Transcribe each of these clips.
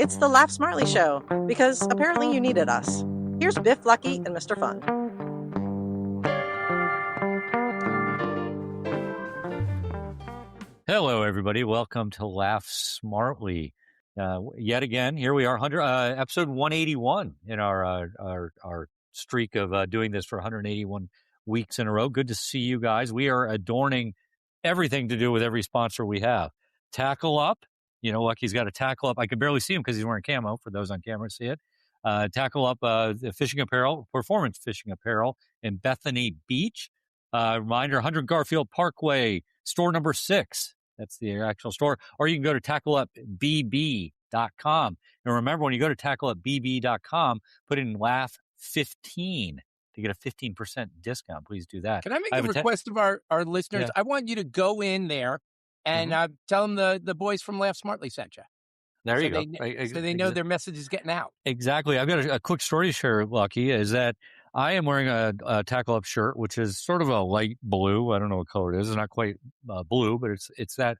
It's the Laugh Smartly Show, because apparently you needed us. Here's Biff, Lucky, and Mr. Fun. Hello, everybody. Welcome to Laugh Smartly. Yet again, here we are, episode 181 in our streak of doing this for 181 weeks in a row. Good to see you guys. We are adorning everything to do with every sponsor we have. Tackle Up. You know, Lucky's got a Tackle Up. I can barely see him because he's wearing camo, for those on camera see it. Tackle Up fishing apparel, performance fishing apparel in Bethany Beach. Reminder, 100 Garfield Parkway, store number 6. That's the actual store. Or you can go to tackleupbb.com. And remember, when you go to tackleupbb.com, put in Laugh15 to get a 15% discount. Please do that. Can I make a request of our listeners? Yeah. I want you to go in there and tell them the boys from Laugh Smartly sent you. There you go. So they know their message is getting out. Exactly. I've got a quick story to share, Lucky, is that I am wearing a Tackle Up shirt, which is sort of a light blue. I don't know what color it is. It's not quite blue, but it's that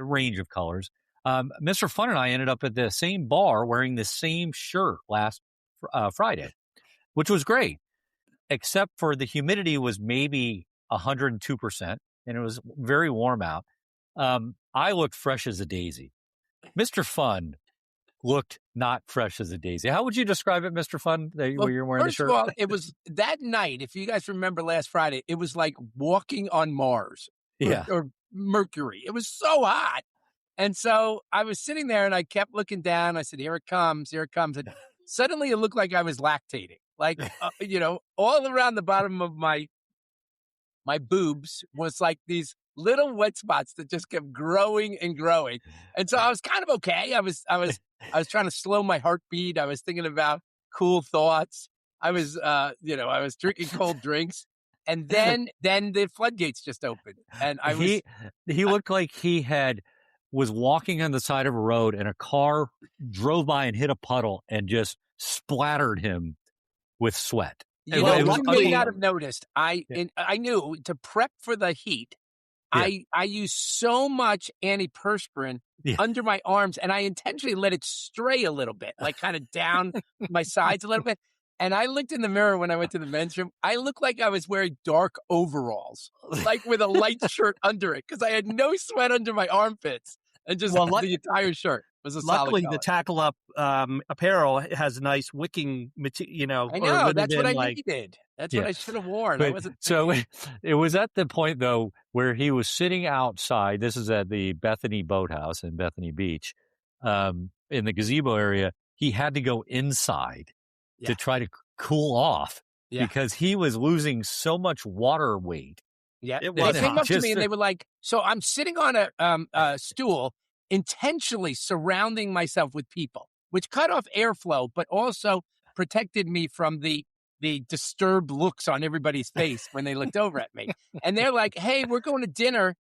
range of colors. Mr. Fun and I ended up at the same bar wearing the same shirt last Friday, which was great, except for the humidity was maybe 102%, and it was very warm out. I looked fresh as a daisy. Mr. Fun looked not fresh as a daisy. How would you describe it, Mr. Fun, where you're wearing the shirt? First of all, it was that night, if you guys remember last Friday, it was like walking on Mars or Mercury. It was so hot. And so I was sitting there and I kept looking down. I said, here it comes, here it comes. And suddenly it looked like I was lactating. Like, all around the bottom of my boobs was like these little wet spots that just kept growing and growing. And so I was kind of okay. I was trying to slow my heartbeat. I was thinking about cool thoughts. I was drinking cold drinks. And then the floodgates just opened. And he looked like he was walking on the side of a road and a car drove by and hit a puddle and just splattered him with sweat. You may not have noticed. I knew to prep for the heat. Yeah. I used so much antiperspirant under my arms, and I intentionally let it stray a little bit, like kind of down my sides a little bit. And I looked in the mirror when I went to the men's room. I looked like I was wearing dark overalls, like with a light shirt under it, because I had no sweat under my armpits, and just the entire shirt was a solid Luckily, color. the Tackle Up apparel has nice wicking material. I know, that's what I needed. That's what I should have worn. So it was at the point, though, where he was sitting outside. This is at the Bethany Boathouse in Bethany Beach, in the gazebo area. He had to go inside to try to cool off because he was losing so much water weight. Yeah, they came up to me and they were like, so I'm sitting on a stool, intentionally surrounding myself with people, which cut off airflow, but also protected me from the disturbed looks on everybody's face when they looked over at me. And they're like, hey, we're going to dinner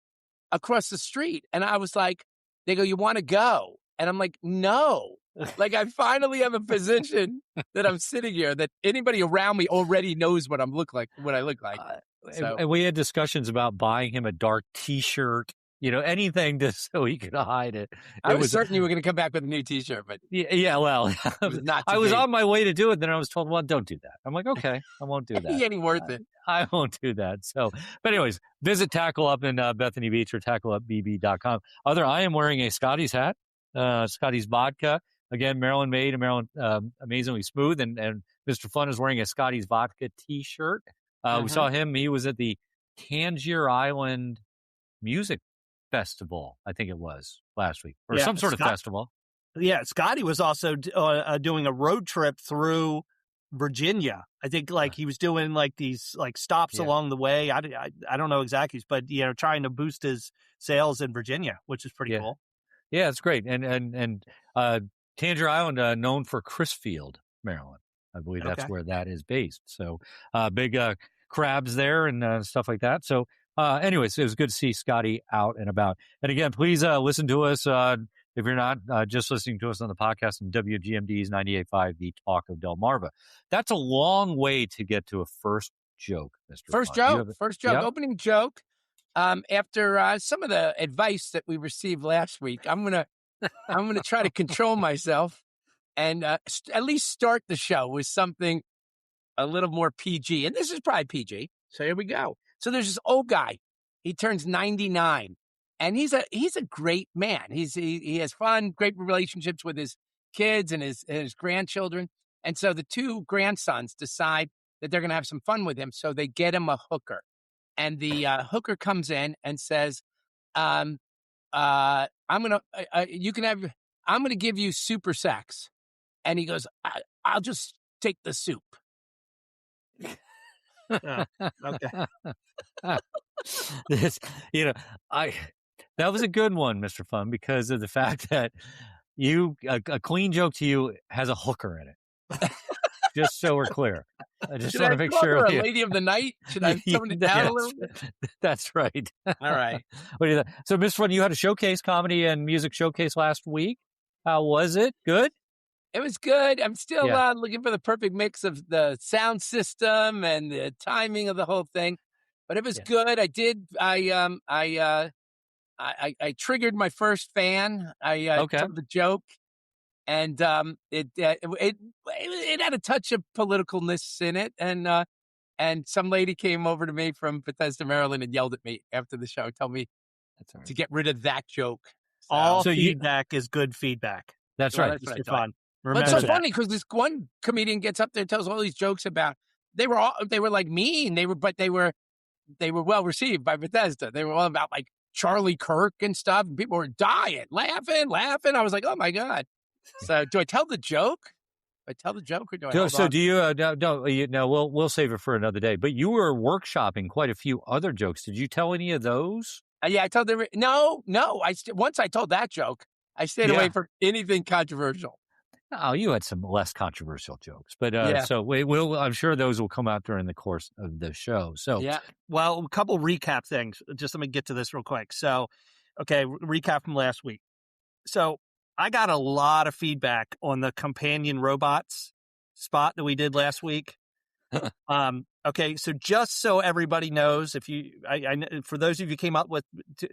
across the street. And I was like, they go, you want to go? And I'm like, no. Like, I finally have a position that I'm sitting here that anybody around me already knows what I look like. And we had discussions about buying him a dark T-shirt, anything so he could hide it. I was certain you were going to come back with a new T-shirt, but well, I was on my way to do it. Then I was told, well, don't do that. I'm like, okay, I won't do that. It ain't worth it. I won't do that. So, but anyways, visit Tackle Up in Bethany Beach or tackleupbb.com. I am wearing a Scotty's hat, Scotty's vodka. Again, Maryland made and Maryland amazingly smooth. And Mr. Fun is wearing a Scotty's vodka T-shirt. We saw him. He was at the Tangier Island Music Festival, I think it was last week, or some sort of festival. Yeah, Scotty was also doing a road trip through Virginia. I think he was doing these stops along the way. I don't know exactly, but trying to boost his sales in Virginia, which is pretty cool. Yeah, it's great. And Tangier Island, known for Crisfield, Maryland. I believe that's where that is based. So big crabs there and stuff like that. So anyways, it was good to see Scotty out and about. And again, please listen to us if you're not just listening to us on the podcast on WGMD's 98.5, the Talk of Delmarva. That's a long way to get to a first joke, Mr. First Fun. joke, yep. Opening joke. After some of the advice that we received last week, I'm gonna try to control myself and at least start the show with something a little more PG. And this is probably PG. So here we go. So there's this old guy. He turns 99, and he's a great man. He has fun, great relationships with his kids and his grandchildren. And so the two grandsons decide that they're going to have some fun with him. So they get him a hooker, and the hooker comes in and says, I'm going to give you super sex. And he goes, I'll just take the soup. Oh, okay. That was a good one, Mr. Fun, because of the fact that a clean joke to you has a hooker in it. Just so we're clear. I just want to make sure. A lady of the night? Should I tone it down a little bit? That's right. All right. What do you think? So, Mr. Fun, you had a showcase, comedy and music showcase last week. How was it? Good? It was good. I'm still looking for the perfect mix of the sound system and the timing of the whole thing, but it was good. I triggered my first fan. I told the joke, and it had a touch of politicalness in it, and some lady came over to me from Bethesda, Maryland, and yelled at me after the show, told me to get rid of that joke. All feedback is good feedback. That's right. That's It's fun. But it's so funny because this one comedian gets up there and tells all these jokes about they were like mean. They were well received by Bethesda. They were all about like Charlie Kirk and stuff, and people were dying, laughing. I was like, oh my God. So do I tell the joke? Do I tell the joke or do I hold on? Do you? No, we'll save it for another day. But you were workshopping quite a few other jokes. Did you tell any of those? Yeah, I told them. No. Once I told that joke, I stayed away from anything controversial. Oh, you had some less controversial jokes, but so I'm sure those will come out during the course of the show. So well, a couple recap things. Just let me get to this real quick. So, okay, recap from last week. So I got a lot of feedback on the companion robots spot that we did last week. Okay, so just so everybody knows, for those of you who came up with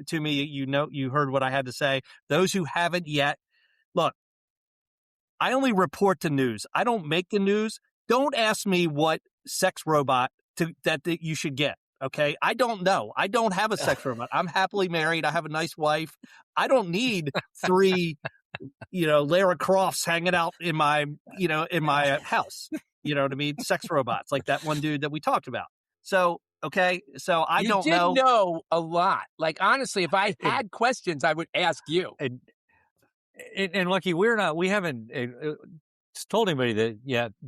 to me, you heard what I had to say. Those who haven't yet, look. I only report the news. I don't make the news. Don't ask me what sex robot that you should get. Okay. I don't know. I don't have a sex robot. I'm happily married. I have a nice wife. I don't need 3, Lara Crofts hanging out in my house. You know what I mean? Sex robots like that one dude that we talked about. So, okay. So I don't know. You did know a lot. Like, honestly, if I had questions, I would ask you. And Lucky, we haven't told anybody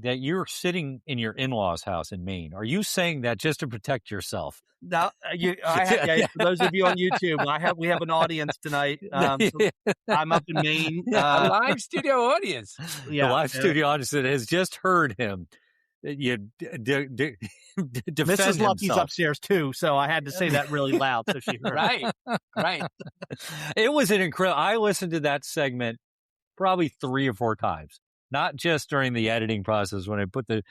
that you're sitting in your in-laws' house in Maine. Are you saying that just to protect yourself? No, for those of you on YouTube, we have an audience tonight. So I'm up in Maine. A live studio audience. Yeah, the live studio audience that has just heard him. Defend Mrs. Lucky's upstairs too, so I had to say that really loud so she heard. Right. It was an incredible. I listened to that segment probably 3 or 4 times, not just during the editing process when I put the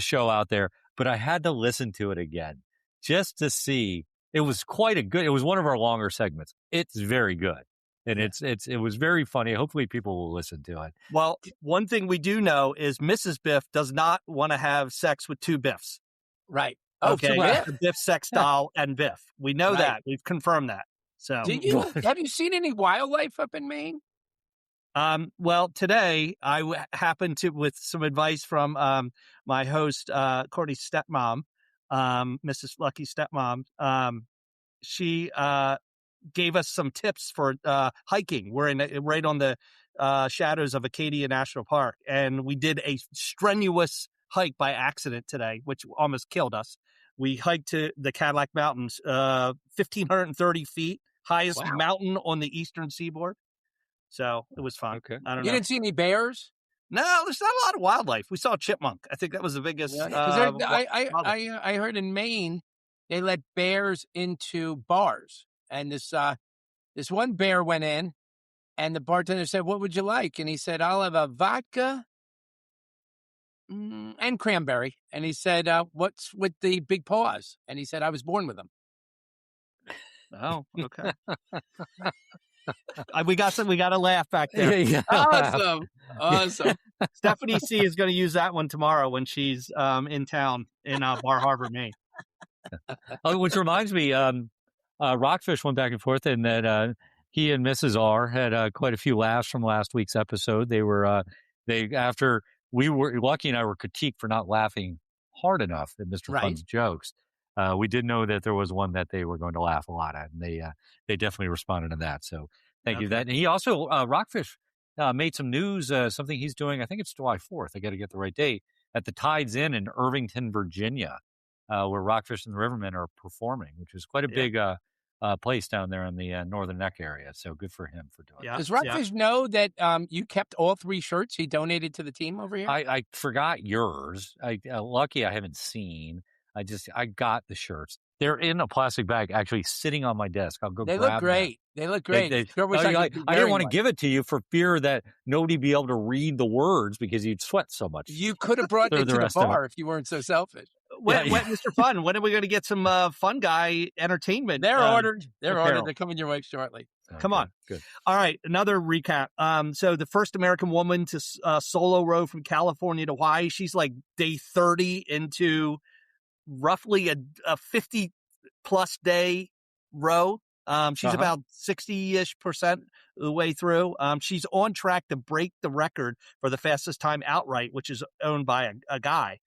show out there, but I had to listen to it again just to see. It was it was one of our longer segments. It's very good. And it was very funny. Hopefully people will listen to it. Well, one thing we do know is Mrs. Biff does not want to have sex with 2 Biffs. Right. Okay. Biff sex doll and Biff. We know that. We've confirmed that. So have you seen any wildlife up in Maine? Well, today I happened to, with some advice from my host, Courtney's stepmom, Mrs. Lucky's stepmom, she gave us some tips for hiking. We're right on the shadows of Acadia National Park, and we did a strenuous hike by accident today, which almost killed us. We hiked to the Cadillac Mountains, 1,530 feet, highest mountain on the eastern seaboard. So it was fun. Okay. I don't know. You didn't see any bears? No, there's not a lot of wildlife. We saw a chipmunk. I think that was the biggest. I heard in Maine they let bears into bars. And this one bear went in, and the bartender said, "What would you like?" And he said, "I'll have a vodka and cranberry." And he said, "What's with the big paws?" And he said, "I was born with them." Oh, okay. We got a laugh back there. Yeah, Awesome. Stephanie C is going to use that one tomorrow when she's in town in Bar Harbor, Maine. Which reminds me, Rockfish went back and forth, and that he and Mrs. R had quite a few laughs from last week's episode. They were after Lucky and I were critiqued for not laughing hard enough at Mr. Fun's jokes. We did know that there was one that they were going to laugh a lot at, and they definitely responded to that. So thank you for that. And he also Rockfish made some news, something he's doing. I think it's July 4th. I got to get the right date at the Tides Inn in Irvington, Virginia, where Rockfish and the Rivermen are performing, which is quite a big place down there in the Northern Neck area. So good for him for doing it. Does Rockfish know that you kept all 3 shirts he donated to the team over here? I forgot yours. Lucky I haven't seen. I got the shirts. They're in a plastic bag, actually sitting on my desk. I'll go grab them. They look great. They look great. I didn't want to give it to you for fear that nobody'd be able to read the words because you'd sweat so much. You could have brought it to the bar if you weren't so selfish. Mr. Fun, when are we going to get some Fun Guy entertainment? They're ordered. They're ordered. They're coming your way shortly. Come on. Good. All right. Another recap. So the first American woman to solo row from California to Hawaii, she's like day 30 into roughly a 50 plus day row. She's about 60-ish% of the way through. She's on track to break the record for the fastest time outright, which is owned by a guy.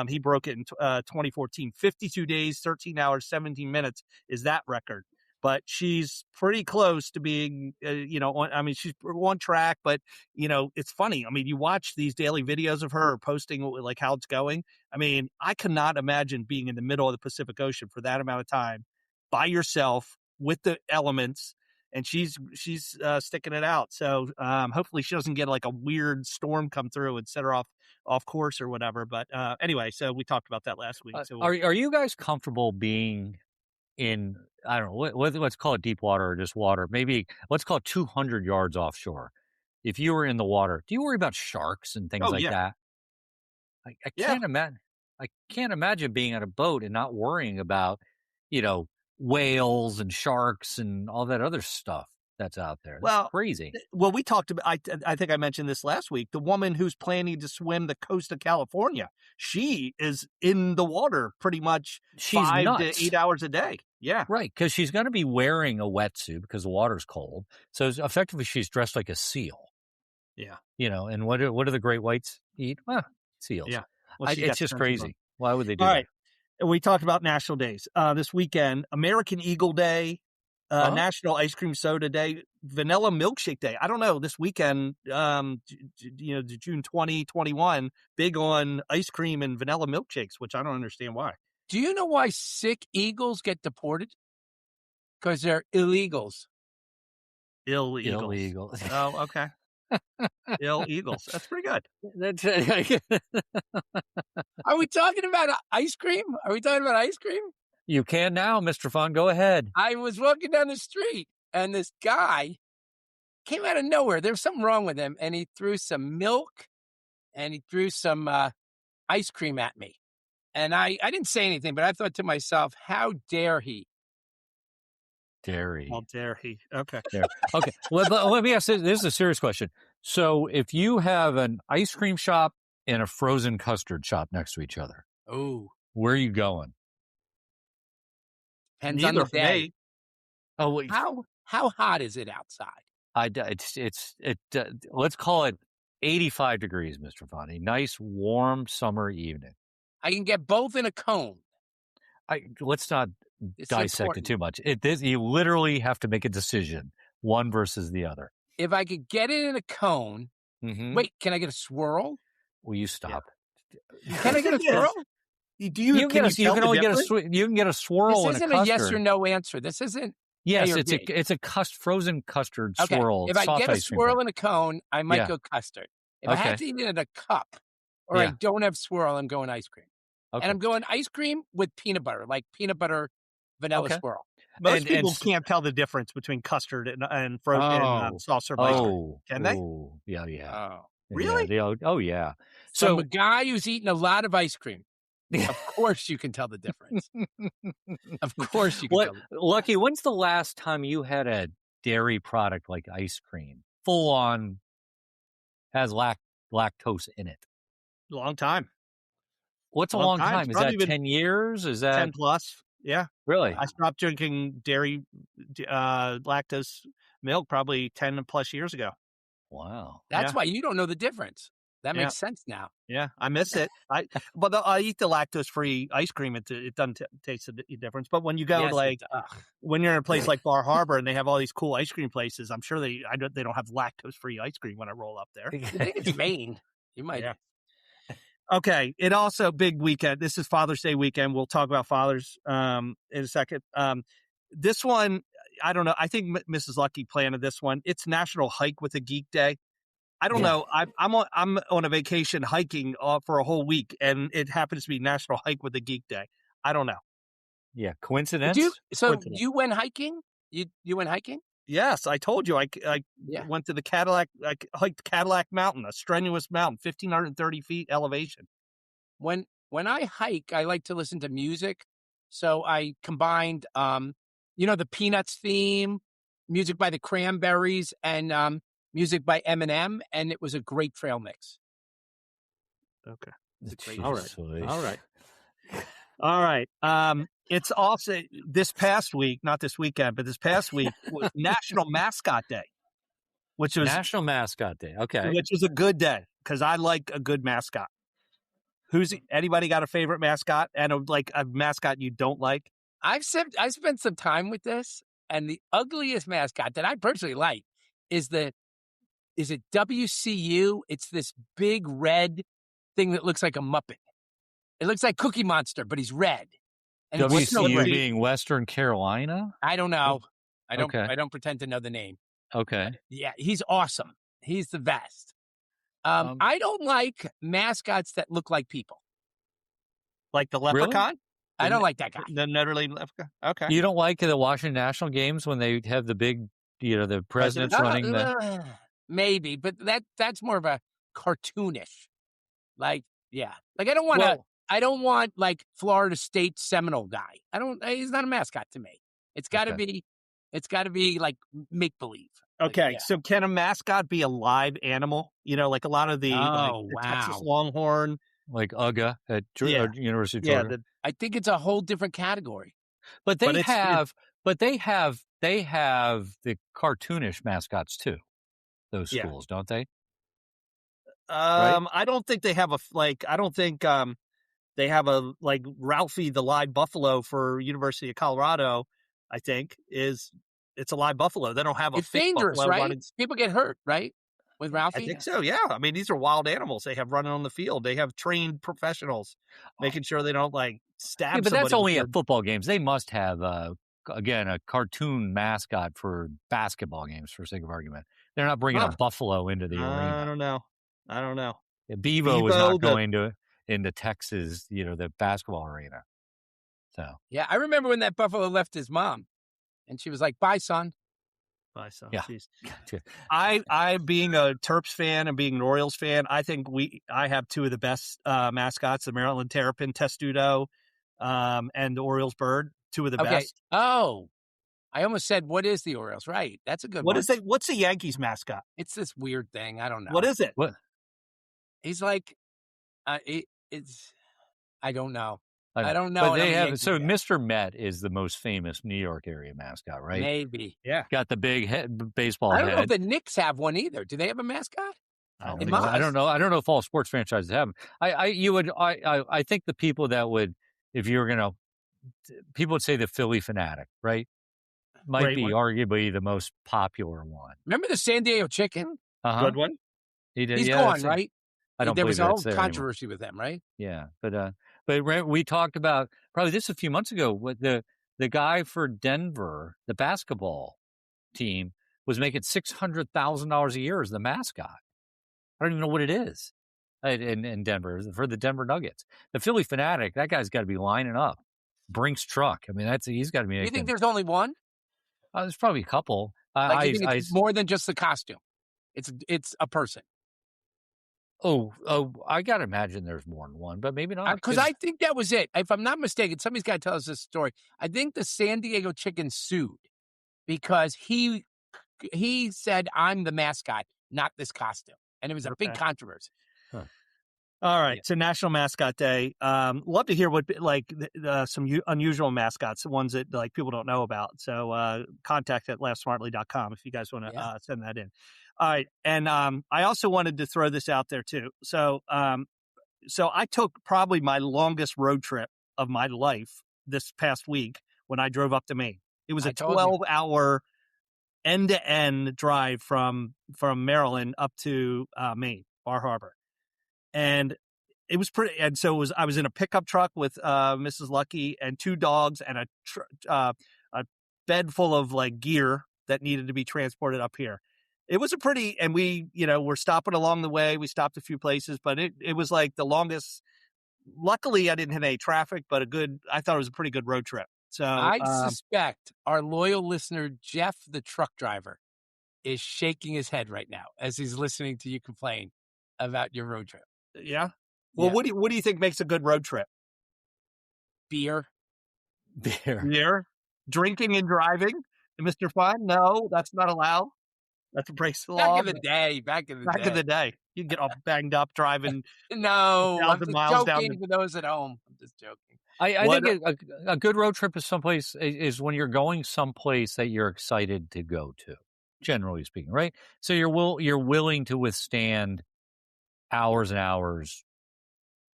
He broke it in 2014. 52 days, 13 hours, 17 minutes is that record. But she's pretty close to being, she's on track. But, it's funny. I mean, you watch these daily videos of her posting like how it's going. I mean, I cannot imagine being in the middle of the Pacific Ocean for that amount of time by yourself with the elements. And she's sticking it out. So hopefully she doesn't get like a weird storm come through and set her off course or whatever. But anyway, so we talked about that last week. So are you guys comfortable being in, I don't know, let's call it deep water or just water? Maybe let's call it 200 yards offshore. If you were in the water, do you worry about sharks and things that? I can't imagine being on a boat and not worrying about, whales and sharks and all that other stuff that's out there. That's crazy. Well, we talked about, I think I mentioned this last week, the woman who's planning to swim the coast of California, she is in the water pretty much 5 to 8 hours a day. Yeah. Right. Because she's going to be wearing a wetsuit because the water's cold. So effectively she's dressed like a seal. Yeah. And what do the great whites eat? Well, seals. Yeah. Well, it's just crazy. Why would they do that? All right. We talked about national days this weekend. American Eagle Day, National Ice Cream Soda Day, Vanilla Milkshake Day. I don't know, this weekend, June 2021, big on ice cream and vanilla milkshakes, which I don't understand why. Do you know why sick eagles get deported? Because they're illegals. Illegals. Oh, okay. Illegals. That's pretty good. Are we talking about ice cream? You can now, Mr. Fun. Go ahead. I was walking down the street, and this guy came out of nowhere. There was something wrong with him, and he threw some milk, and he threw some ice cream at me. And I didn't say anything, but I thought to myself, how dare he? How dare he? Okay. Okay. Let me ask this. This is a serious question. So if you have an ice cream shop and a frozen custard shop next to each other, where are you going? Depends on the day. Oh, wait. How hot is it outside? Let's call it 85 degrees, Mr. Fonny. Nice, warm summer evening. I can get both in a cone. Let's not dissect it too much. You literally have to make a decision, one versus the other. If I could get it in a cone, wait, can I get a swirl? Will you stop? Yeah. Can I get a swirl? You can get a swirl. This isn't a yes or no answer. This isn't. Yes, it's a frozen custard swirl. If I get a swirl in a cone, I might go custard. If I have to eat it in a cup, or I don't have swirl, I'm going ice cream. Okay. And I'm going ice cream with peanut butter, like peanut butter vanilla swirl. Most people can't tell the difference between custard and frozen soft serve ice cream. Can they? Yeah. Oh, really? Yeah. So a guy who's eaten a lot of ice cream, of course you can tell the difference. Of course you can tell. Lucky, when's the last time you had dairy product like ice cream, full on, has lactose in it? Long time. What's a long time? Is that 10 years? Is that 10 plus? Yeah. Really? I stopped drinking dairy, lactose milk probably 10 plus years ago. Wow. That's why you don't know the difference. That makes sense now. Yeah, I miss it. I eat the lactose-free ice cream. It doesn't taste the difference. But when you go when you're in a place like Bar Harbor and they have all these cool ice cream places, I'm sure they don't have lactose-free ice cream when I roll up there. I think it's Maine. You might. Yeah. Okay. It also big weekend. This is Father's Day weekend. We'll talk about fathers in a second. This one, I don't know. I think Mrs. Lucky planted this one. It's National Hike with a Geek Day. I don't know. I'm on a vacation hiking for a whole week, and it happens to be National Hike with a Geek Day. I don't know. Yeah, coincidence. You went hiking? You went hiking? Yes, I told you. I went to the Cadillac. I hiked Cadillac Mountain, a strenuous mountain, 1,530 feet elevation. When I hike, I like to listen to music, so I combined, the Peanuts theme, music by the Cranberries, and music by Eminem, and it was a great trail mix. Okay. All right. It's also this past week, not this weekend, but this past week was National Mascot Day, which was National Mascot Day. Okay. Which was a good day because I like a good mascot. Anybody got a favorite mascot and a mascot you don't like? I spent some time with this, and the ugliest mascot that I personally like is it WCU? It's this big red thing that looks like a Muppet. It looks like Cookie Monster, but he's red. And WCU being Western Carolina? I don't know. I don't pretend to know the name. Okay. Yeah, he's awesome. He's the best. I don't like mascots that look like people. Like the leprechaun? Really? I don't like that guy. The Notre Dame leprechaun? Okay. You don't like the Washington National games when they have the big, the presidents running the... Maybe, but that's more of a cartoonish. Like I don't want like Florida State Seminole guy. He's not a mascot to me. It's got to be like make believe. Okay. So can a mascot be a live animal? Like a lot of the Texas Longhorn, like UGA at University of Georgia. I think it's a whole different category. But they have the cartoonish mascots too. Those schools, don't they? Right? I don't think they have they have a Ralphie the live buffalo for University of Colorado. I think it's a live buffalo. They don't have a it's dangerous, right? People get hurt, right? With Ralphie? I think so, yeah. I mean, these are wild animals they have running on the field. They have trained professionals making sure they don't stab somebody. But that's only at football games. They must have, a cartoon mascot for basketball games, for sake of argument. They're not bringing a buffalo into the arena. I don't know. Yeah, Bevo was not going into Texas, the basketball arena. So yeah, I remember when that buffalo left his mom, and she was like, "Bye, son." Bye, son. Yeah. I being a Terps fan and being an Orioles fan, I think I have two of the best mascots: the Maryland Terrapin Testudo, and the Orioles bird. Two of the best. Oh, I almost said, what is the Orioles? Right. That's a good one. What's the Yankees mascot? It's this weird thing. I don't know. What is it? What? He's like, I don't know. I don't know. But they have, so Mr. Met is the most famous New York area mascot, right? Maybe. Yeah. Got the big baseball head. I don't know if the Knicks have one either. Do they have a mascot? I don't know. I don't know if all sports franchises have them. I think the people that would, if you were going to, people would say the Philly Fanatic, right? Might be arguably the most popular one. Remember the San Diego Chicken? Good one. He's gone, right? I don't there believe was a whole there controversy anymore. with them, right? Yeah, but we talked about probably this a few months ago. With the guy for Denver, the basketball team, was making $600,000 a year as the mascot. I don't even know what it is in Denver for the Denver Nuggets. The Philly Fanatic, that guy's got to be lining up. Brinks truck. I mean, he's got to be. You think there's only one? There's probably a couple. You think it's more than just the costume. It's a person. Oh, I got to imagine there's more than one, but maybe not. Because I think that was it. If I'm not mistaken, somebody's got to tell us this story. I think the San Diego Chicken sued because he he said, "I'm the mascot, not this costume," and it was a big controversy. Huh. All right, so National Mascot Day. Love to hear what some unusual mascots, the ones that like people don't know about. So contact at laughtsmartly.com if you guys want to send that in. All right, and I also wanted to throw this out there too. So I took probably my longest road trip of my life this past week when I drove up to Maine. It was a 12-hour end-to-end drive from Maryland up to Maine, Bar Harbor. And it was pretty, and so I was in a pickup truck with Mrs. Lucky and 2 dogs and a bed full of like gear that needed to be transported up here. It was and we, we're stopping along the way. We stopped a few places, but it was like the longest. Luckily, I didn't hit any traffic, but I thought it was a pretty good road trip. So I suspect our loyal listener, Jeff, the truck driver, is shaking his head right now as he's listening to you complain about your road trip. Yeah. Well, what do you think makes a good road trip? Beer. Drinking and driving, Mr. Fun? No, that's not allowed. That's a breaks the law. Back in the day, you get all banged up driving. No, I'm just miles joking for those at home. I'm just joking. I think a good road trip is when you're going someplace that you're excited to go to, generally speaking, right? So you're willing to withstand hours and hours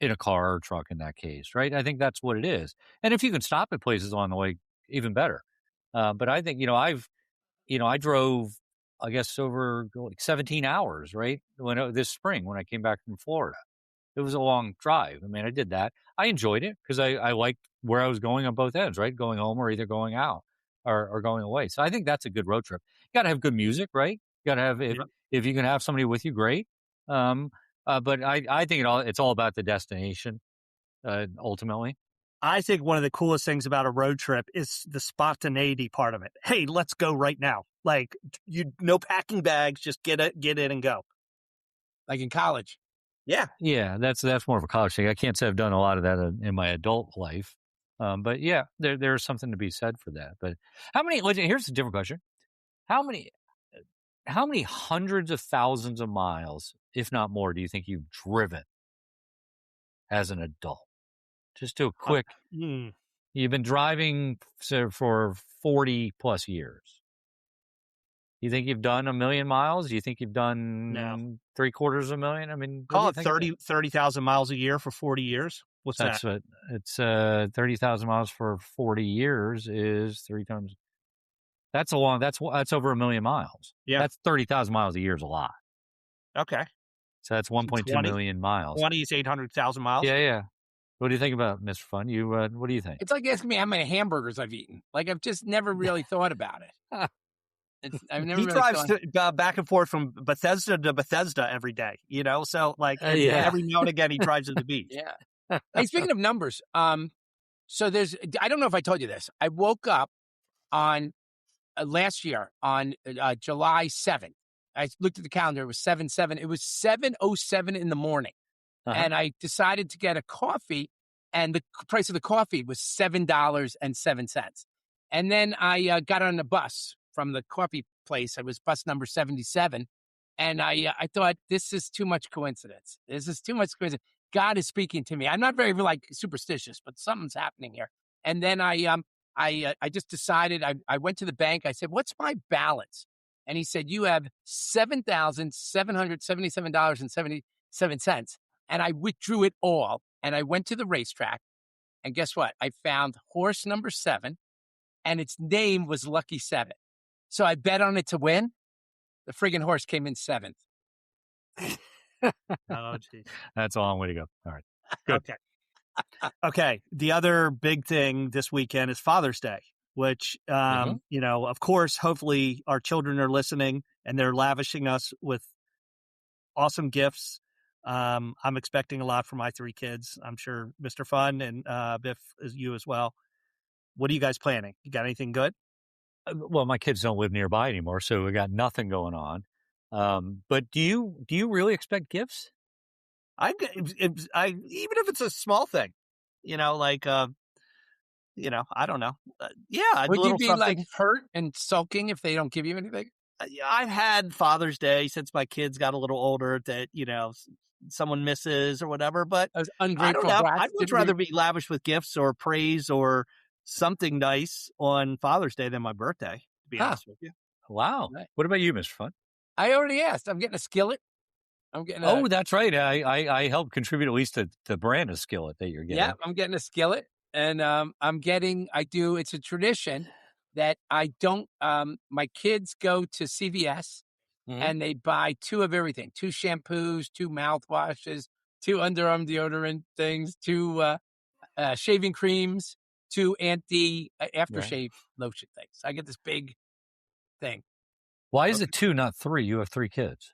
in a car or truck in that case, right? I think that's what it is. And if you can stop at places on the way, even better. But I think, I drove, I guess, over like 17 hours, right? This spring when I came back from Florida. It was a long drive. I mean, I did that. I enjoyed it because I liked where I was going on both ends, right? Going home or either going out or going away. So I think that's a good road trip. You got to have good music, right? You got to have, if you can have somebody with you, great. But I think it's all about the destination, ultimately. I think one of the coolest things about a road trip is the spontaneity part of it. Hey, let's go right now. Like, no packing bags, just get in and go. Like in college. Yeah. Yeah, that's more of a college thing. I can't say I've done a lot of that in my adult life. But yeah, there's something to be said for that. But here's a different question. How many hundreds of thousands of miles, if not more, do you think you've driven as an adult? Just do a quick. You've been driving for 40 plus years. You think you've done 1 million miles? Do you think you've done 750,000? I mean, call it 30,000 miles a year for 40 years. What's that? It's 30,000 miles for 40 years is 3 times. That's over 1 million miles. Yeah. That's 30,000 miles a year is a lot. Okay. So that's 1.2 million miles. 20 is 800,000 miles. Yeah. What do you think about Mr. Fun? What do you think? It's like asking me how many hamburgers I've eaten. Like, I've just never really thought about it. He drives back and forth from Bethesda to Bethesda every day, so like every now and again he drives to the beach. Yeah. Hey, speaking of numbers, so I don't know if I told you this. I woke up on last year on July 7th. I looked at the calendar. It was 7/7. It was 7:07 in the morning. And I decided to get a coffee, and the price of the coffee was $7.07. And then I got on the bus from the coffee place. I was bus number 77. And I thought, this is too much coincidence. God is speaking to me. I'm not very superstitious, but something's happening here. And then I just decided, I went to the bank. I said, what's my balance? And he said, you have $7,777.77. And I withdrew it all. And I went to the racetrack. And guess what? I found horse number 7. And its name was Lucky 7. So I bet on it to win. The friggin' horse came in 7th. Oh, geez. That's a long way to go. All right. Good. Okay. The other big thing this weekend is Father's Day, which, of course, hopefully our children are listening and they're lavishing us with awesome gifts. I'm expecting a lot from my 3 kids. I'm sure Mr. Fun and Biff is you as well. What are you guys planning? You got anything good? Well, my kids don't live nearby anymore, so we got nothing going on. But do you really expect gifts? Even if it's a small thing, I don't know. Would you be something. like hurt and sulking if they don't give you anything? I've had Father's Day since my kids got a little older that, someone misses or whatever, but Those I don't ungrateful know. brats. I'd much rather be lavish with gifts or praise or something nice on Father's Day than my birthday, to be honest with you. Wow. Right. What about you, Mr. Fun? I already asked. I'm getting a skillet. I'm getting that's right. I helped contribute at least to the brand of skillet that you're getting. Yeah, I'm getting a skillet. And it's a tradition that I don't, my kids go to CVS and they buy 2 of everything, 2 shampoos, 2 mouthwashes, 2 underarm deodorant things, 2 shaving creams, 2 aftershave lotion things. I get this big thing. Why is it 2, not 3? You have 3 kids.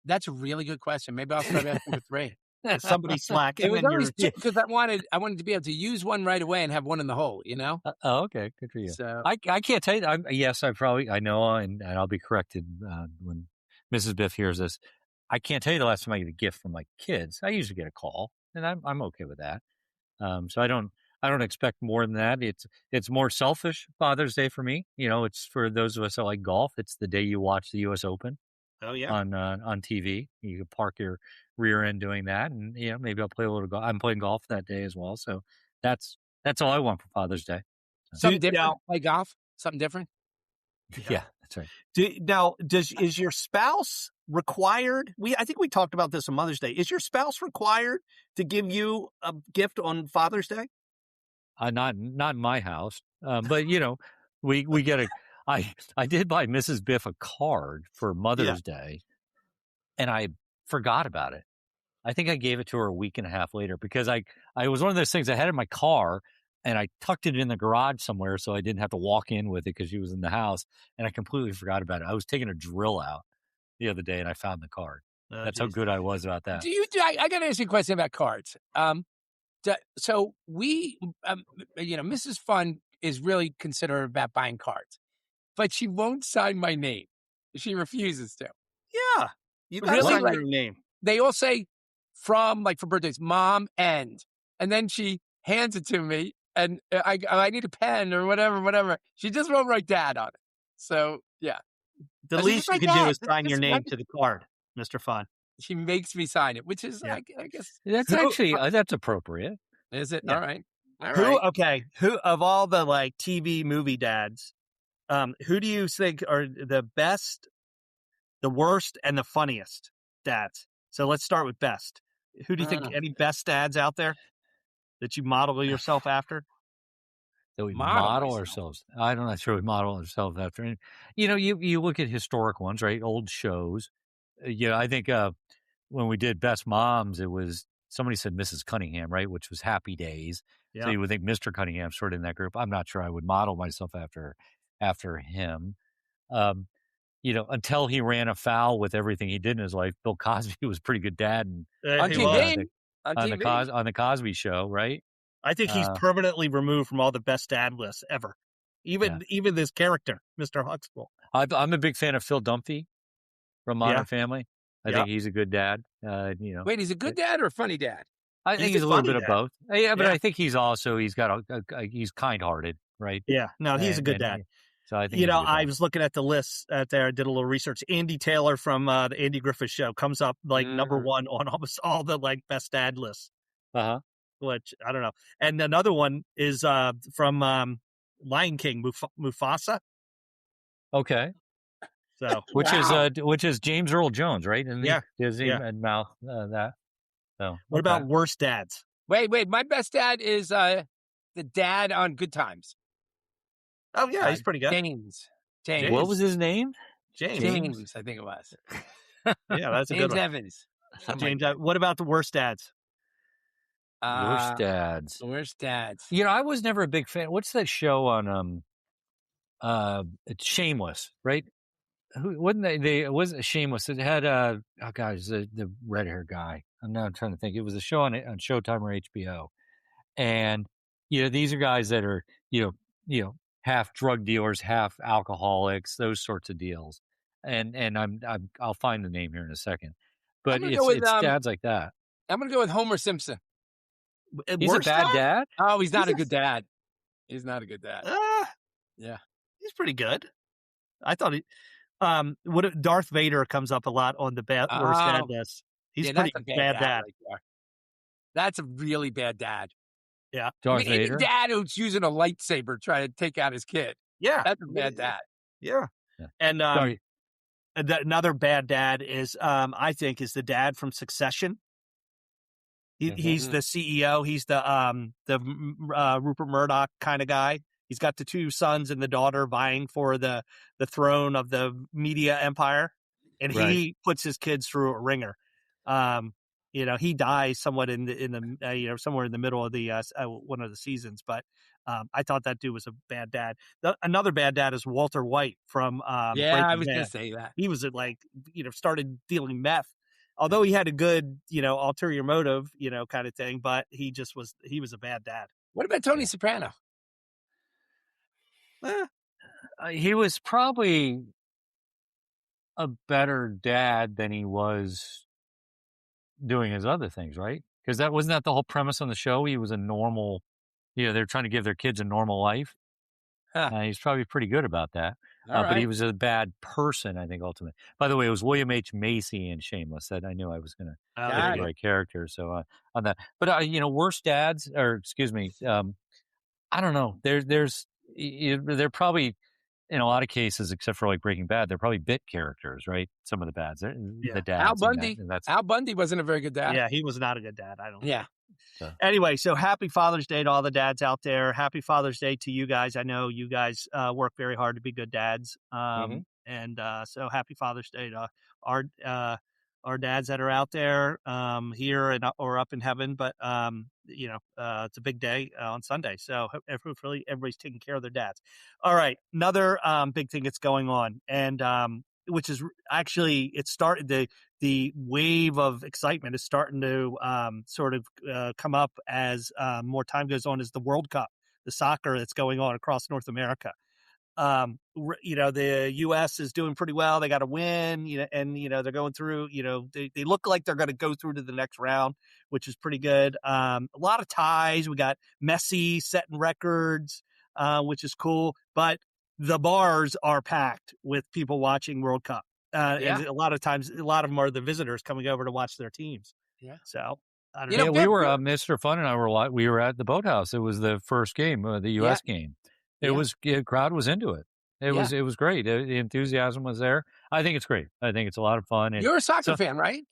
That's a really good question. Maybe I'll start asking for 3. Somebody slacking. It was always 2 because I wanted to be able to use one right away and have one in the hole, okay. Good for you. So I can't tell you. I know, and I'll be corrected when Mrs. Biff hears this. I can't tell you the last time I get a gift from my kids. I usually get a call, and I'm okay with that. So I don't expect more than that. It's more selfish Father's Day for me. It's for those of us that like golf. It's the day you watch the U.S. Open. Oh yeah, on TV. You can park your rear end doing that, and maybe I'll play a little golf. I'm playing golf that day as well, so that's all I want for Father's Day. Something different. Play golf. Something different. Yeah, that's right. Is your spouse required? I think we talked about this on Mother's Day. Is your spouse required to give you a gift on Father's Day? Not in my house, but we get a. I did buy Mrs. Biff a card for Mother's Day, and I forgot about it. I think I gave it to her a week and a half later because I was one of those things I had in my car, and I tucked it in the garage somewhere so I didn't have to walk in with it because she was in the house, and I completely forgot about it. I was taking a drill out the other day, and I found the card. That's how good I was about that. I got to ask you a question about cards. So we, Mrs. Fun is really considerate about buying cards. But she won't sign my name. She refuses to. Yeah. You got to sign your name. They all say from, for birthdays, Mom, and then she hands it to me, and I need a pen or whatever. She just won't write Dad on it. So, yeah. The least you can do is sign your name to the card, Mr. Fun. She makes me sign it, which is, I guess. That's that's appropriate. Is it? Yeah. All right. Who, of all the, TV movie dads, who do you think are the best, the worst, and the funniest dads? So let's start with best. Who do you think any best dads out there that you model yourself after? That we model ourselves. I'm not sure we model ourselves after. You look at historic ones, right? Old shows. I think when we did Best Moms, it was somebody said Mrs. Cunningham, right? Which was Happy Days. Yeah. So you would think Mr. Cunningham's sort of in that group. I'm not sure I would model myself after him. Until he ran afoul with everything he did in his life, Bill Cosby was a pretty good dad on TV. On the Cosby Show, right? I think he's permanently removed from all the best dad lists ever. Even this character, Mr. Huxtable. I'm a big fan of Phil Dunphy from Modern Family. I think he's a good dad. Wait, he's a good dad or a funny dad? I think he's a little bit of both. Yeah, but I think he's got he's kind-hearted, right? Yeah, no, he's a good dad. So I think I was looking at the list out there. I did a little research. Andy Taylor from the Andy Griffith Show comes up number one on almost all the best dad lists. Which I don't know. And another one is from Lion King, Mufasa. Okay. So which is James Earl Jones, right? And Disney and mouth that. So what about worst dads? Wait. My best dad is the dad on Good Times. Oh yeah, he's pretty good. James. What was his name? James, I think it was. Yeah, that's a good one. Evans. James. What about the worst dads? Worst dads. Worst dads. I was never a big fan. What's that show on it's Shameless, right? Who wasn't it was Shameless. It had the red hair guy. I'm now trying to think. It was a show on Showtime or HBO. And these are guys that are half drug dealers, half alcoholics, those sorts of deals. And I'll find the name here in a second. But it's dads like that. I'm going to go with Homer Simpson. He's a bad dad? Oh, he's not a good dad. He's not a good dad. Yeah. He's pretty good. I thought What Darth Vader comes up a lot on the worst dad list. He's pretty that's a bad dad. right there. That's a really bad dad. Yeah. Darth Vader. Any dad who's using a lightsaber trying to take out his kid. Yeah. That's a bad dad. Yeah. And another bad dad is, I think, is the dad from Succession. He's the CEO. He's the Rupert Murdoch kind of guy. He's got the 2 sons and the daughter vying for the throne of the media empire, and he puts his kids through a ringer. He dies somewhat in the somewhere in the middle of the one of the seasons. But I thought that dude was a bad dad. Another bad dad is Walter White from Breaking I was Bad. going to say that. He was started dealing meth. Although he had a good, ulterior motive, kind of thing, but he was a bad dad. What about Tony Soprano? He was probably a better dad than he was doing his other things, right? Because wasn't that the whole premise on the show? He was a normal, they're trying to give their kids a normal life. He's probably pretty good about that. But he was a bad person, I think, ultimately. By the way, it was William H. Macy in Shameless that I knew I was going to get the right character. So on that, but worst dads, or excuse me, I don't know. They're probably in a lot of cases, except for like Breaking Bad, they're probably bit characters, right? Some of the dads, the dads. Al Bundy. Al Bundy wasn't a very good dad. Yeah, he was not a good dad. I don't. Yeah. Anyway, so happy Father's Day to all the dads out there. Happy Father's Day to you guys. I know you guys work very hard to be good dads. And so happy Father's Day to our dads that are out there here or up in heaven. But, it's a big day on Sunday. So hopefully everybody's taking care of their dads. All right. Another big thing that's going on, and which is actually it started the wave of excitement is starting to sort of come up as more time goes on, is the World Cup, the soccer that's going on across North America. The U.S. is doing pretty well. They got to win, and, they're going through, they look like they're going to go through to the next round, which is pretty good. A lot of ties. We got Messi setting records, which is cool. But the bars are packed with people watching World Cup. And a lot of times, a lot of them are the visitors coming over to watch their teams. Yeah. So, I don't know. We were, Mr. Fun and I we were at the Boathouse. It was the first game, the U.S. game. The crowd was into it. It was great. The enthusiasm was there. I think it's great. I think it's a lot of fun. And you're a soccer fan, right?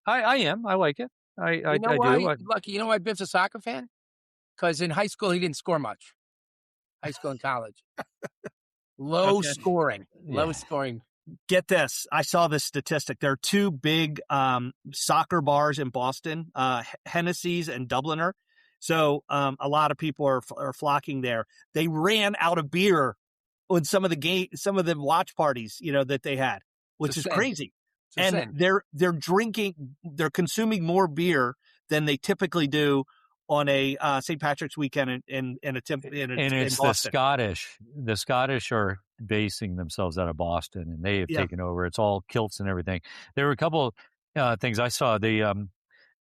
I am. I like it. I do. Lucky, you know why Biff's a soccer fan? Because in high school, he didn't score much. High school and college. Low scoring. Get this. I saw this statistic. There are 2 big soccer bars in Boston, Hennessy's and Dubliner. So a lot of people are flocking there. They ran out of beer on some of the watch parties, that they had, which is crazy. And they're consuming more beer than they typically do on a St. Patrick's weekend in Boston. The Scottish are basing themselves out of Boston, and they have taken over. It's all kilts and everything. There were a couple things I saw.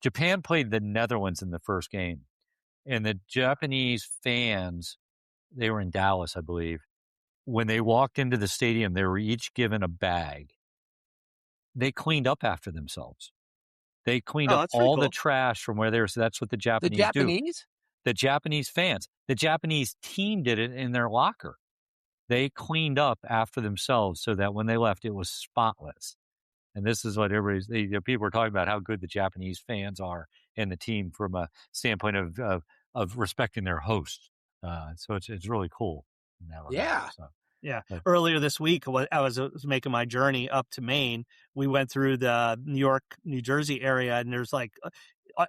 Japan played the Netherlands in the first game, and the Japanese fans, they were in Dallas, I believe. When they walked into the stadium, they were each given a bag. They cleaned up after themselves. They cleaned up all the trash from where they were. So that's what the Japanese do. The Japanese fans. The Japanese team did it in their locker. They cleaned up after themselves so that when they left, it was spotless. And this is what people were talking about, how good the Japanese fans are and the team from a standpoint of respecting their host. So it's really cool. Earlier this week, I was making my journey up to Maine. We went through the New York, New Jersey area, and there's like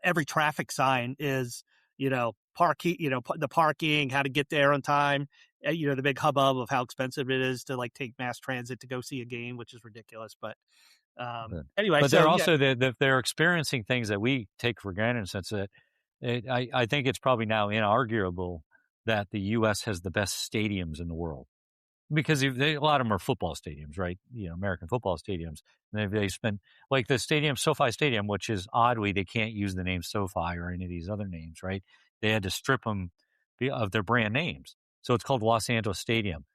every traffic sign is, the parking, how to get there on time. The big hubbub of how expensive it is to like take mass transit to go see a game, which is ridiculous. But anyway, but they're also they're experiencing things that we take for granted. Since I think it's probably now inarguable that the U.S. has the best stadiums in the world, because a lot of them are football stadiums, right? American football stadiums. And they spend, like the stadium, SoFi Stadium, which is oddly, they can't use the name SoFi or any of these other names, right? They had to strip them of their brand names. So it's called Los Angeles Stadium.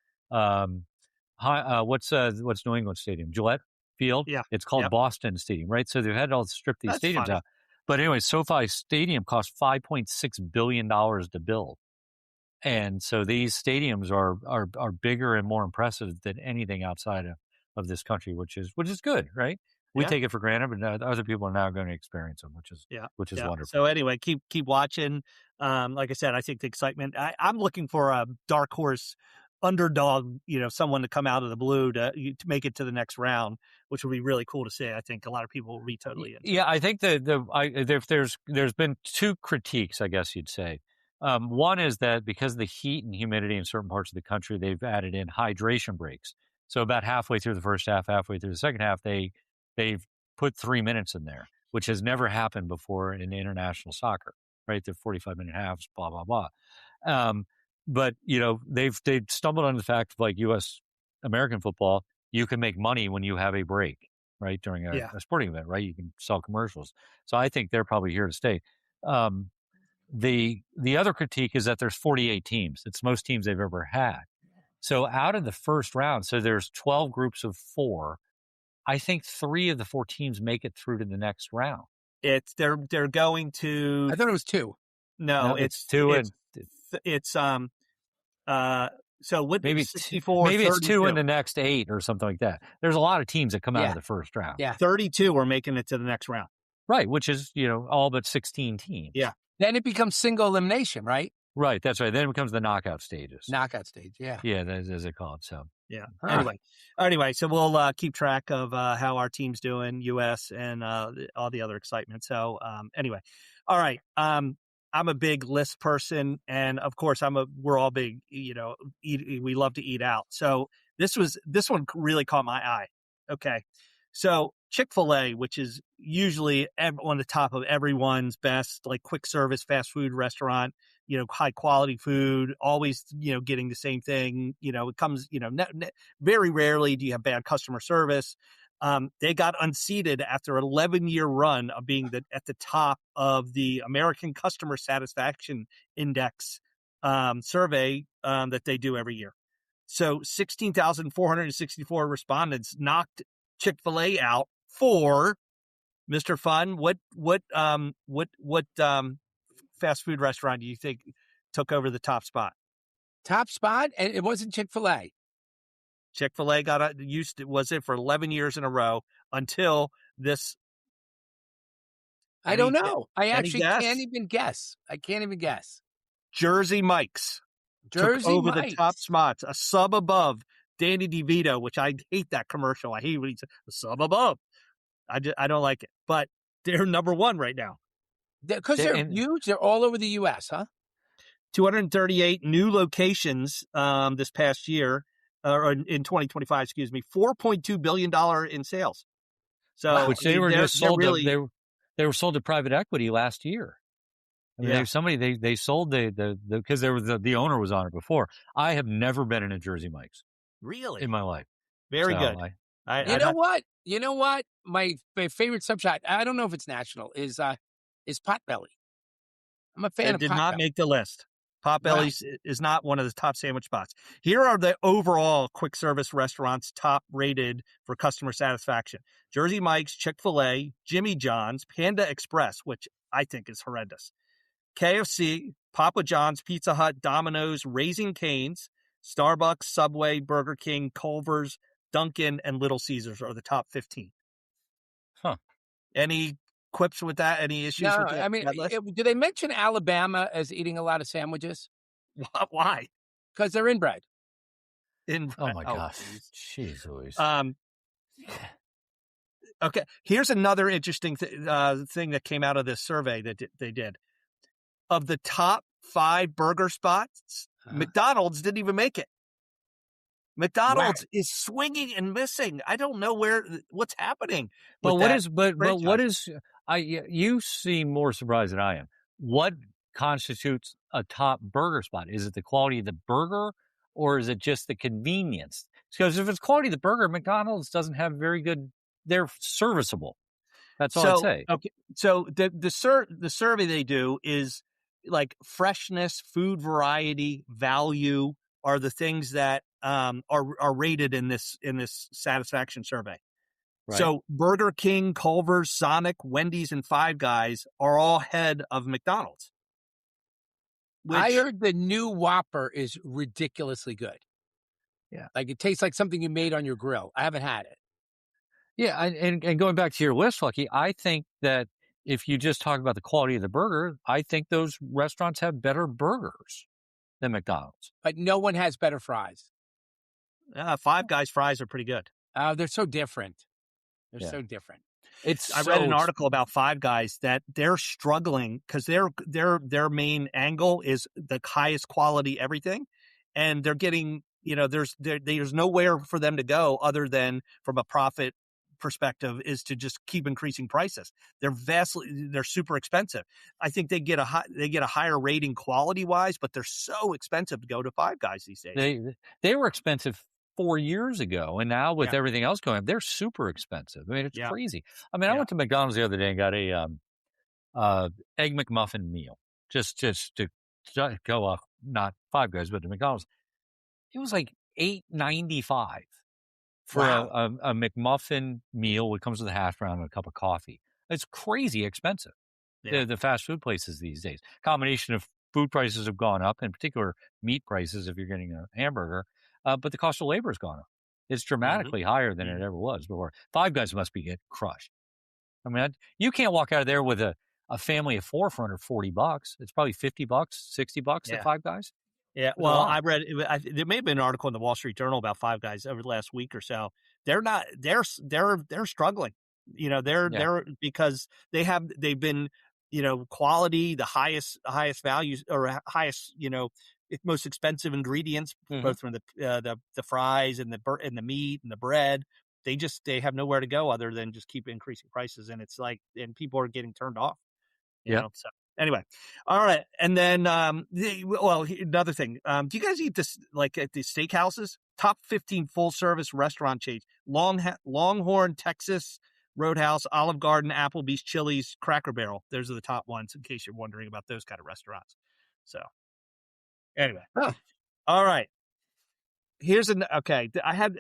what's New England Stadium? Gillette Field? Yeah. It's called Boston Stadium, right? So they've had to strip these stadiums out. But anyway, SoFi Stadium cost $5.6 billion to build. And so these stadiums are bigger and more impressive than anything outside of this country, which is good, right? We take it for granted, but other people are now going to experience them, which is wonderful. So anyway, keep watching. Like I said, I think the excitement. I'm looking for a dark horse underdog, someone to come out of the blue to make it to the next round, which would be really cool to see. I think a lot of people will be totally into. Yeah, I think there's been two critiques, I guess you'd say. One is that because of the heat and humidity in certain parts of the country, they've added in hydration breaks. So about halfway through the first half, halfway through the second half, they've put 3 minutes in there, which has never happened before in international soccer, right? The 45-minute halves, blah, blah, blah. But, they've stumbled on the fact of like U.S. American football, you can make money when you have a break, right? During a sporting event, right? You can sell commercials. So I think they're probably here to stay. The other critique is that there's 48 teams. It's most teams they've ever had. So out of the first round, so there's 12 groups of 4. I think 3 of the 4 teams make it through to the next round. They're going to. I thought it was 2. No, it's 2. So what? Maybe 64. Maybe 32. it's 2 in the next 8 or something like that. There's a lot of teams that come out of the first round. Yeah, 32 are making it to the next round. Right, which is all but 16 teams. Yeah. Then it becomes single elimination, right? Right, that's right. Then it becomes the knockout stages. Knockout stage, yeah. Yeah, that's as they call it. So yeah. Anyway, so we'll keep track of how our team's doing, U.S. and all the other excitement. So anyway, all right. I'm a big list person, and of course, we're all big. We love to eat out. So this one really caught my eye. Okay, so Chick-fil-A, which is usually on the top of everyone's best, like quick service fast food restaurant, high quality food, always, getting the same thing. It comes, very rarely do you have bad customer service. They got unseated after an 11-year run of being at the top of the American Customer Satisfaction Index survey that they do every year. So 16,464 respondents knocked Chick-fil-A out for Mr. Fun. What fast food restaurant do you think took over the top spot? Top spot, and it wasn't Chick-fil-A. Chick-fil-A was it for 11 years in a row until this. I don't know. I actually can't even guess. Jersey Mike's took over the top spots, a sub above Danny DeVito, which I hate that commercial. I hate when he said a sub above. I don't like it, but they're number 1 right now. Because they're huge. They're all over the U.S., huh? 238 new locations this past year, or in 2025, excuse me, $4.2 billion in sales. So which they were just sold. They were sold to private equity last year. I mean, they sold because the owner was on it before. I have never been in a Jersey Mike's. Really? In my life. Very good. You know what? My favorite sub shop, I don't know if it's national, is Potbelly. I'm a fan of Potbelly. It did not make the list. Potbelly's is not one of the top sandwich spots. Here are the overall quick service restaurants top rated for customer satisfaction. Jersey Mike's, Chick-fil-A, Jimmy John's, Panda Express, which I think is horrendous, KFC, Papa John's, Pizza Hut, Domino's, Raising Cane's, Starbucks, Subway, Burger King, Culver's, Dunkin', and Little Caesars are the top 15. Huh. Any quips with that? Any issues with that? I mean, do they mention Alabama as eating a lot of sandwiches? Why? Because they're inbred. Oh my gosh. Jeez Louise. Okay. Here's another interesting thing that came out of this survey that they did. Of the top 5 burger spots, McDonald's didn't even make it. McDonald's is swinging and missing. I don't know what's happening. You seem more surprised than I am. What constitutes a top burger spot? Is it the quality of the burger, or is it just the convenience? Because if it's quality of the burger, McDonald's doesn't have very good. They're serviceable. That's all I'd say. Okay. So the survey they do is like freshness, food variety, value are the things that are rated in this satisfaction survey. Right. So Burger King, Culver's, Sonic, Wendy's, and Five Guys are all ahead of McDonald's. I heard the new Whopper is ridiculously good. Yeah. Like it tastes like something you made on your grill. I haven't had it. Yeah. And going back to your list, Lucky, I think that if you just talk about the quality of the burger, I think those restaurants have better burgers than McDonald's. But no one has better fries. Five Guys fries are pretty good. They're so different. They're so different. I read an article about Five Guys that they're struggling because their main angle is the highest quality everything, and they're getting, there's nowhere for them to go other than from a profit perspective is to just keep increasing prices. They're super expensive. I think they get a higher rating quality wise, but they're so expensive to go to Five Guys these days. They were expensive 4 years ago, and now with everything else going up, they're super expensive. I mean, it's crazy. I mean, I went to McDonald's the other day and got a egg McMuffin meal just to go up, not Five Guys, but to McDonald's. It was like $8.95 for a McMuffin meal. It comes with a hash brown and a cup of coffee. It's crazy expensive. Yeah. The fast food places these days. Combination of food prices have gone up, in particular meat prices if you're getting a hamburger. But the cost of labor has gone up. It's dramatically higher than it ever was before. Five Guys must be getting crushed. I mean, you can't walk out of there with a family of four for under $40. It's probably $50, $60 at Five Guys. Yeah. Well, I read there may have been an article in the Wall Street Journal about Five Guys over the last week or so. They're struggling. They're because they've been, quality, the highest values or highest, most expensive ingredients, both from the fries and the meat and the bread. They have nowhere to go other than just keep increasing prices, and it's like, and people are getting turned off. You know? So anyway, all right, and then another thing. Do you guys eat this like at the steakhouses? Top 15 full service restaurant chains: Longhorn, Texas Roadhouse, Olive Garden, Applebee's, Chili's, Cracker Barrel. Those are the top ones, in case you're wondering about those kind of restaurants. So. Anyway, all right. I had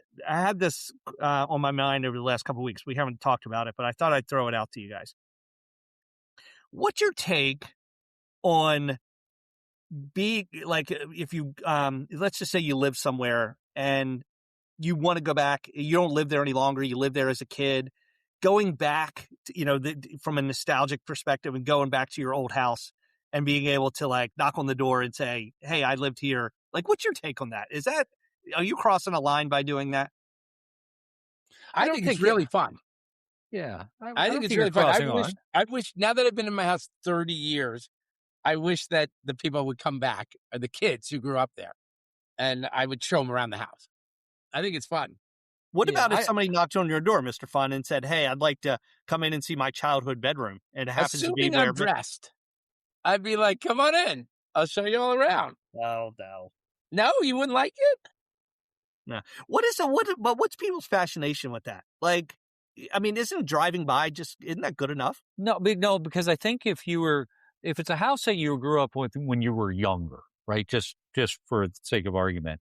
this on my mind over the last couple of weeks. We haven't talked about it, but I thought I'd throw it out to you guys. What's your take on if you let's just say you live somewhere and you want to go back, you don't live there any longer, you live there as a kid, going back to, from a nostalgic perspective and going back to your old house and being able to like knock on the door and say, "Hey, I lived here." Like, what's your take on that? Are you crossing a line by doing that? I think it's really fun. Yeah. I think it's really fun. I wish now that I've been in my house 30 years, I wish that the people would come back, or the kids who grew up there, and I would show them around the house. I think it's fun. What about if somebody knocked on your door, Mr. Fun, and said, "Hey, I'd like to come in and see my childhood bedroom," and it happens to be there? I'm dressed, I'd be like, "Come on in. I'll show you all around." Oh, no. No, you wouldn't like it? No. What's people's fascination with that? Like, I mean, isn't driving by isn't that good enough? No, because I think if it's a house that you grew up with when you were younger, right? Just for the sake of argument.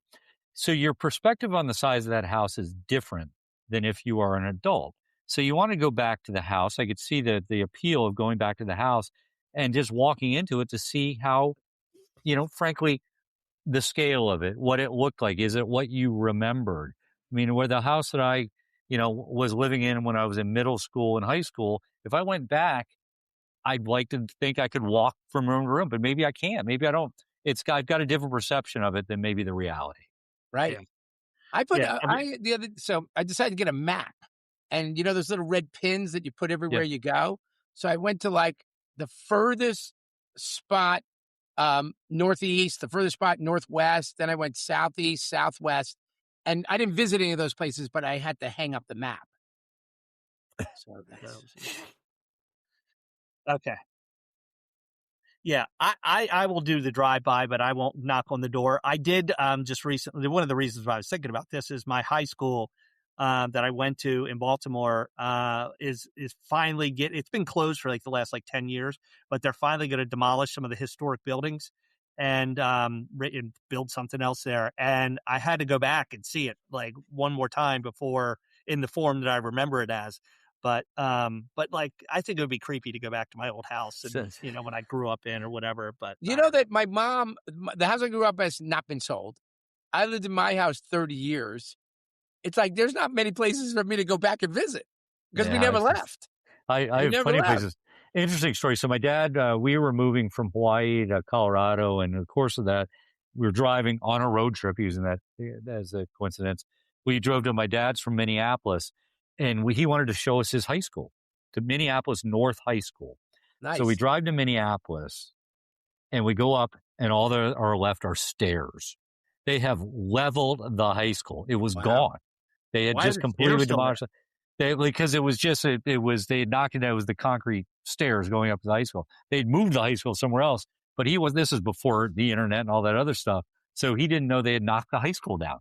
So your perspective on the size of that house is different than if you are an adult. So you want to go back to the house. I could see the appeal of going back to the house and just walking into it to see how, frankly, the scale of it, what it looked like. Is it what you remembered? I mean, where the house that I, was living in when I was in middle school and high school, if I went back, I'd like to think I could walk from room to room, but maybe I can't. Maybe I don't. I've got a different perception of it than maybe the reality. Right. Yeah. So I decided to get a map, and those little red pins that you put everywhere you go. So I went to like the furthest spot northeast, the furthest spot northwest. Then I went southeast, southwest, and I didn't visit any of those places, but I had to hang up the map. So okay. Yeah, I will do the drive-by, but I won't knock on the door. I did just recently. One of the reasons why I was thinking about this is my high school that I went to in Baltimore is finally it's been closed for like the last 10 years, but they're finally going to demolish some of the historic buildings, and build something else there. And I had to go back and see it like one more time before in the form that I remember it as. But like, I think it would be creepy to go back to my old house and, when I grew up in or whatever. But you know that my mom, the house I grew up in has not been sold. I lived in my house 30 years. It's like, there's not many places for me to go back and visit because we never left. I have plenty of places. Interesting story. So my dad, we were moving from Hawaii to Colorado. And in the course of that, we were driving on a road trip, using that as a coincidence. We drove to my dad's from Minneapolis, and he wanted to show us his high school, to Minneapolis North High School. Nice. So we drive to Minneapolis, and we go up, and all that are left are stairs. They have leveled the high school. It was gone. They had just completely demolished it. Because it was just, they had knocked it out. It was the concrete stairs going up to the high school. They'd moved the high school somewhere else, but this is before the internet and all that other stuff. So he didn't know they had knocked the high school down.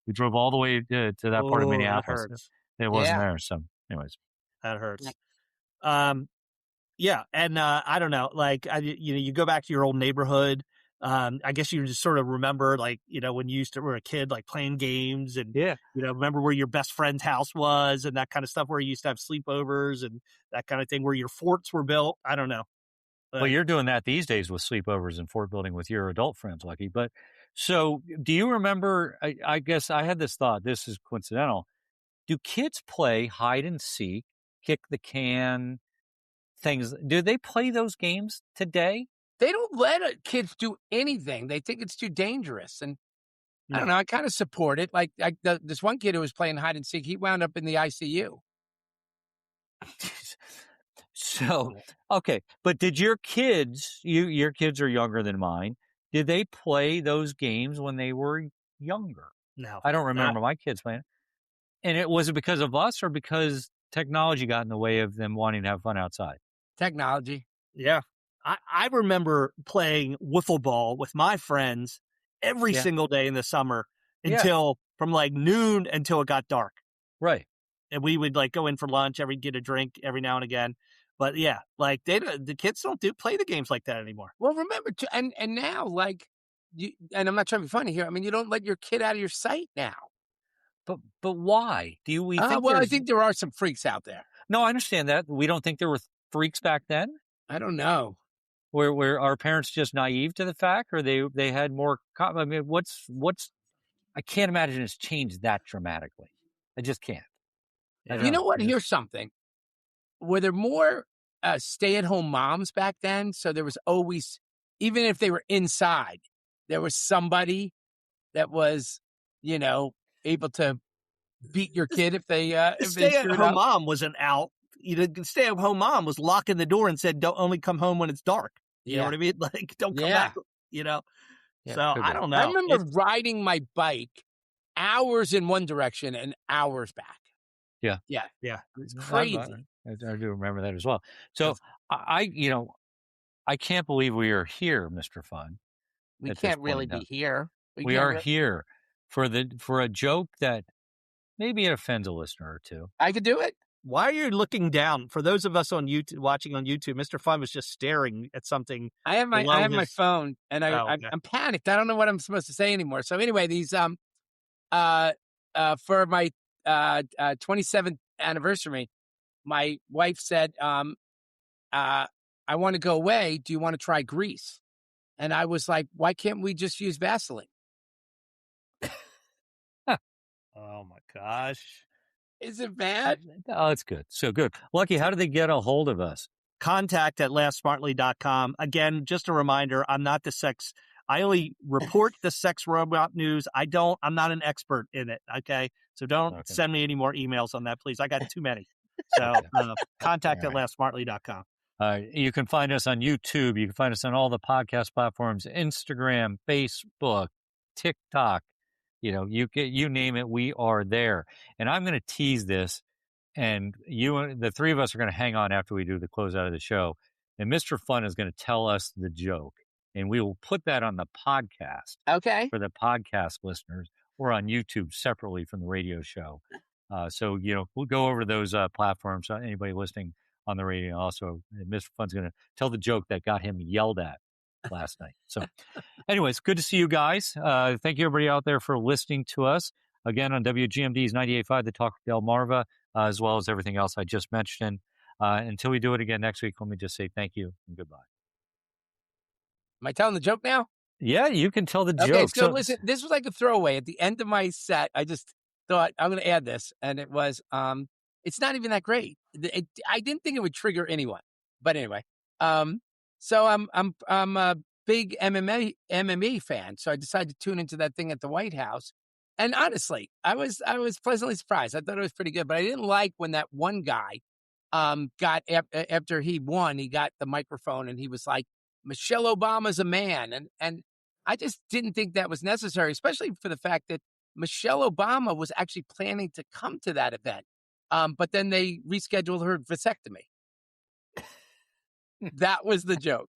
We drove all the way to that part of Minneapolis. It wasn't there. So anyways. That hurts. Yeah. And I don't know, like, you go back to your old neighborhood. I guess you just sort of remember, like, when you were a kid, like playing games and, remember where your best friend's house was and that kind of stuff, where you used to have sleepovers and that kind of thing, where your forts were built. I don't know. Well, you're doing that these days with sleepovers and fort building with your adult friends, Lucky. But so do you remember, I guess I had this thought, this is coincidental. Do kids play hide and seek, kick the can, things? Do they play those games today? They don't let kids do anything. They think it's too dangerous. And I don't know. I kind of support it. Like this one kid who was playing hide and seek, he wound up in the ICU. So, okay. But did your kids, your kids are younger than mine, did they play those games when they were younger? No. I don't remember my kids playing. And was it because of us or because technology got in the way of them wanting to have fun outside? Technology. Yeah. I remember playing wiffle ball with my friends every single day in the summer until from like noon until it got dark. Right. And we would like go in for lunch, get a drink every now and again. But yeah, like the kids don't play the games like that anymore. Well, remember, and now, like, and I'm not trying to be funny here. I mean, you don't let your kid out of your sight now. But why? Do we think? Well, I think there are some freaks out there. No, I understand that. We don't think there were freaks back then. I don't know. Where our parents just naive to the fact, or they had more? I mean, what's? I can't imagine it's changed that dramatically. I just can't. You know what? Here's something. Were there more stay-at-home moms back then? So there was always, even if they were inside, there was somebody that was, able to beat your kid if they stay-at-home mom wasn't out. The stay-at-home mom was locking the door and said, "Don't only come home when it's dark." You know what I mean? Like, don't come back. Yeah, so I don't know. I remember riding my bike hours in one direction and hours back. Yeah. It's crazy. I do remember that as well. So I can't believe we are here, Mr. Fun. We can't really be here. We are here for a joke that maybe it offends a listener or two. I could do it. Why are you looking down? For those of us on YouTube, watching on YouTube, Mr. Fun was just staring at something. I have my phone, and I'm panicked. I don't know what I'm supposed to say anymore. So anyway, these for my 27th anniversary, my wife said, "I want to go away. Do you want to try Grease?" And I was like, "Why can't we just use Vaseline?" Oh my gosh. Is it bad? Oh, it's good. So good. Lucky, how do they get a hold of us? contact@laughsmartly.com. Again, just a reminder, I'm not I only report the sex robot news. I'm not an expert in it. Okay. So don't send me any more emails on that, please. I got too many. So contact@laughsmartly.com. You can find us on YouTube. You can find us on all the podcast platforms, Instagram, Facebook, TikTok. You name it, we are there. And I'm going to tease this, and the three of us are going to hang on after we do the closeout of the show. And Mr. Fun is going to tell us the joke, and we will put that on the podcast. Okay. For the podcast listeners, or on YouTube separately from the radio show. So we'll go over those platforms. Anybody listening on the radio, also, Mr. Fun's going to tell the joke that got him yelled at last night. So anyways, good to see you guys. Thank you everybody out there for listening to us again on WGMD's 98.5, the Talk of Delmarva, as well as everything else I just mentioned. Until we do it again next week, let me just say thank you and goodbye. Am I telling the joke now? Yeah, you can tell the joke. Okay, so listen, this was like a throwaway. At the end of my set, I just thought, I'm going to add this. And it was, it's not even that great. I didn't think it would trigger anyone. But anyway, so I'm a big MMA fan. So I decided to tune into that thing at the White House. And honestly, I was pleasantly surprised. I thought it was pretty good. But I didn't like when that one guy got, after he won, he got the microphone and he was like, Michelle Obama's a man. And I just didn't think that was necessary, especially for the fact that Michelle Obama was actually planning to come to that event. But then they rescheduled her vasectomy. That was the joke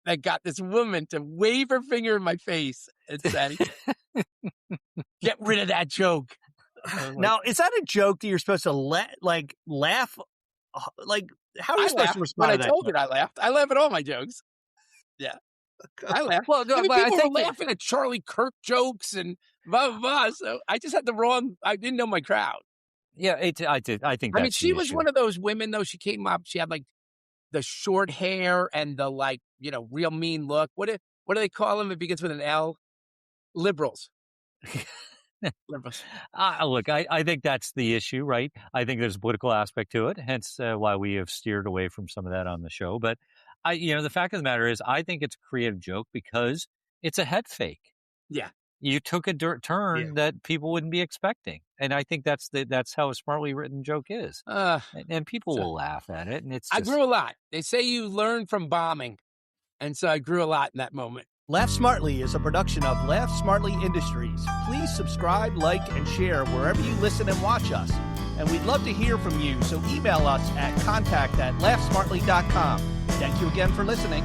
that got this woman to wave her finger in my face and say, get rid of that joke. Now, is that a joke that you're supposed to laugh? Like, how are you supposed to respond to that? When I told her I laughed. I laugh at all my jokes. Yeah. I laugh. Well, no, people were laughing at Charlie Kirk jokes and blah, blah, blah. So I just had I didn't know my crowd. Yeah, I did. I think I mean, she was one of those women, though. She came up, she had like the short hair and the real mean look. What do they call them? It begins with an L. Liberals. Liberals. Look, I think that's the issue, right? I think there's a political aspect to it, hence why we have steered away from some of that on the show. But the fact of the matter is, I think it's a creative joke because it's a head fake. Yeah. You took a turn that people wouldn't be expecting. And I think that's how a smartly written joke is. And people will laugh at it. And I grew a lot. They say you learn from bombing. And so I grew a lot in that moment. Laugh Smartly is a production of Laugh Smartly Industries. Please subscribe, like, and share wherever you listen and watch us. And we'd love to hear from you, so email us at contact@laughsmartly.com. Thank you again for listening.